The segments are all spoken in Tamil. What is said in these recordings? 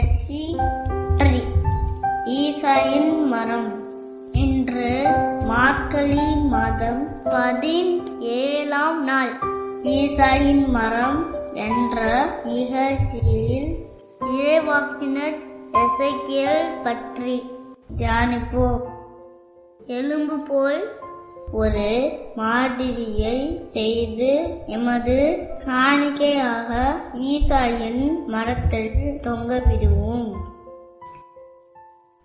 பயிற்சி ஈசாயின் மரம். இன்று மார்கழி மாதம் 17ஆம் நாள். ஈசாயின் மரம் என்ற நிகழ்ச்சியில் இறைவாக்கினர் எசேக்கியேல் பற்றி தியானிப்போம். எலும்பு போல் ஒரு மாதிரியை செய்து எமது காணிக்கையாக ஈசாயின் மரத்தில் தொங்கவிடுவோம்.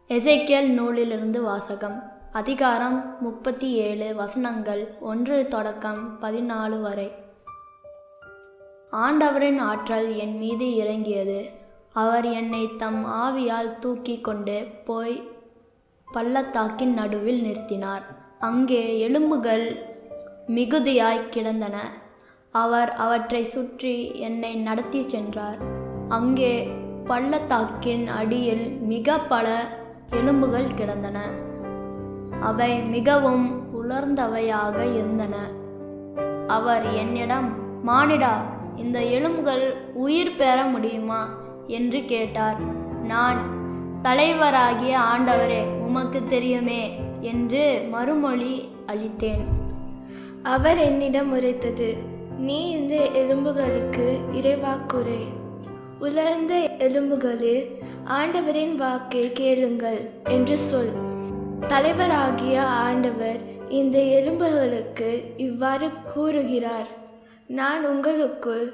எசேக்கியேல் நூலிலிருந்து வாசகம். அதிகாரம் 37 வசனங்கள் 1 தொடக்கம் 14 வரை. ஆண்டவரின் ஆற்றல் என் மீது இறங்கியது. அவர் என்னை தம் ஆவியால் தூக்கி கொண்டு போய் பள்ளத்தாக்கின் நடுவில் நிறுத்தினார். அங்கே எலும்புகள் மிகுதியாய் கிடந்தன. அவர் அவற்றை சுற்றி என்னை நடத்தி சென்றார். அங்கே பள்ளத்தாக்கின் அடியில் மிக பல எலும்புகள் கிடந்தன. அவை மிகவும் உலர்ந்தவையாக இருந்தன. அவர் என்னிடம், மானிடா, இந்த எலும்புகள் உயிர் பெற முடியுமா என்று கேட்டார். நான், தலைவராகிய ஆண்டவரே, உமக்கு தெரியுமே என்று மறுமொழி அளித்தேன். அவர் என்னிடம் உரைத்தது, நீ இந்த எலும்புகளுக்கு இறைவாக்குரை. உலர்ந்த எலும்புகளே, ஆண்டவரின் வாக்கை கேளுங்கள் என்று சொல். தலைவராகிய ஆண்டவர் இந்த எலும்புகளுக்கு இவ்வாறு கூறுகிறார், நான் உங்களுக்குள்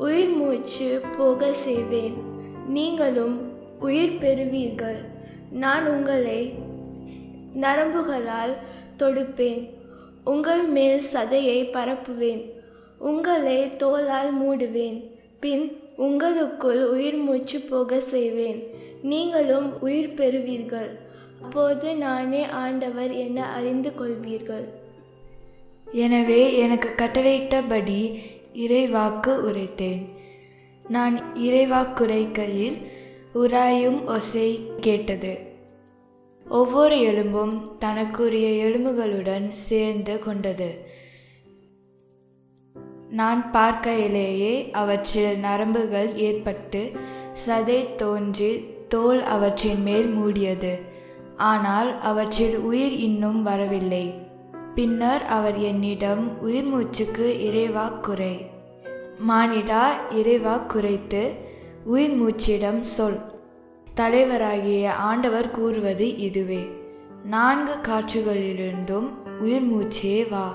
உயிர் மூச்சு போக செய்வேன், நீங்களும் உயிர் பெறுவீர்கள். நான் உங்களை நரம்புகளால் தொடுப்பேன், உங்கள் மேல் சதையை பரப்புவேன், உங்களை தோலால் மூடுவேன். பின் உங்களுக்குள் உயிர் மூச்சு போக செய்வேன், நீங்களும் உயிர் பெறுவீர்கள். அப்போது நானே ஆண்டவர் என அறிந்து கொள்வீர்கள். எனவே எனக்கு கட்டளையிட்டபடி இறைவாக்கு உரைத்தேன். நான் இறைவாக்குரைக்கையில் உராயும் ஓசை கேட்டது. ஒவ்வொரு எலும்பும் தனக்குரிய எலும்புகளுடன் சேர்ந்து கொண்டது. நான் பார்க்கையிலேயே அவற்றில் நரம்புகள் ஏற்பட்டு சதை தோன்றி தோல் அவற்றின் மேல் மூடியது. ஆனால் அவற்றில் உயிர் இன்னும் வரவில்லை. பின்னர் அவர் என்னிடம், உயிர் மூச்சுக்கு இறைவாக்குரை. மானிடா, இறைவாக்குரைத்து உயிர் மூச்சிடம் சொல். தலைவராகிய ஆண்டவர் கூறுவது இதுவே, 4 காற்றுகளிலிருந்தும் உயிர் மூச்சே வா.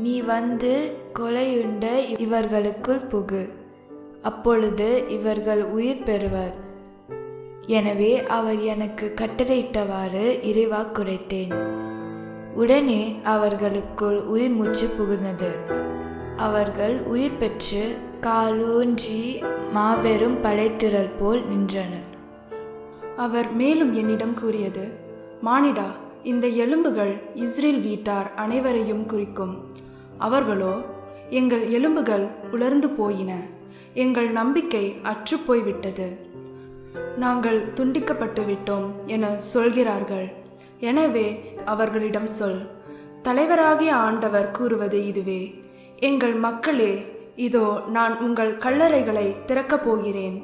நீ வந்து கொலையுண்ட இவர்களுக்குள் புகு. அப்பொழுது இவர்கள் உயிர் பெறுவர். எனவே அவர் எனக்கு கட்டளையிட்டவாறு இறைவாக்குரைத்தேன். உடனே அவர்களுக்குள் உயிர் மூச்சு புகுந்தது. அவர்கள் உயிர் பெற்று காலூன்றி மாபெரும் படைத்திரள் போல் நின்றனர். அவர் மேலும் என்னிடம் கூறியது, மானிடா, இந்த எலும்புகள் இஸ்ரேல் வீட்டார் அனைவரையும் குறிக்கும். அவர்களோ, எங்கள் எலும்புகள் உலர்ந்து போயின, எங்கள் நம்பிக்கை அற்றுப்போய்விட்டது, நாங்கள் துண்டிக்கப்பட்டு விட்டோம் என சொல்கிறார்கள். எனவே அவர்களிடம் சொல், தலைவராகிய ஆண்டவர் கூறுவது இதுவே, எங்கள் மக்களே, இதோ நான் உங்கள் கல்லறைகளை திறக்கப் போகிறேன்.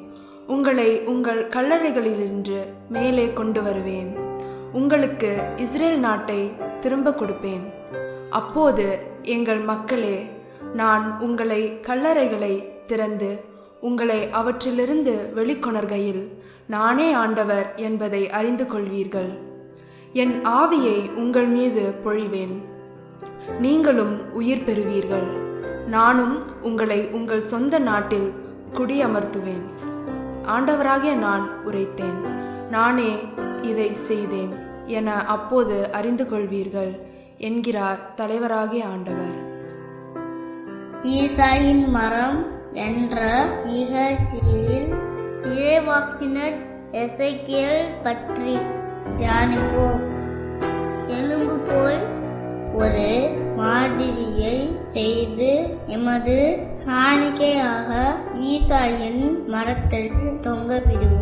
உங்களை உங்கள் கல்லறைகளிலிருந்து மேலே கொண்டு வருவேன். உங்களுக்கு இஸ்ரேல் நாட்டை திரும்ப கொடுப்பேன். அப்போது எங்கள் மக்களே, நான் உங்களை கல்லறைகளை திறந்து உங்களை அவற்றிலிருந்து வெளிக்கொணர்கையில் நானே ஆண்டவர் என்பதை அறிந்து கொள்வீர்கள். என் ஆவியை உங்கள் மீது பொழிவேன், நீங்களும் உயிர் பெறுவீர்கள். நானும் உங்களை உங்கள் சொந்த நாட்டில் குடியமர்த்துவேன். ஆண்டவராகிய நான் உரைத்தேன், நானே இதை செய்தேன் என அப்போது அறிந்து கொள்வீர்கள் என்கிறார் தலைவராகிய ஆண்டவர். ஈசாயின் மரம் என்ற நிகழ்ச்சியில் இறைவாக்கினர் எசேக்கியேல் பற்றி தியானிப்போம். எலும்பு போல் ஒரு மாதிரியை செய்து எமது காணிக்கையாக ஈசாயின் மரத்தில் தொங்கவிடுவோம்.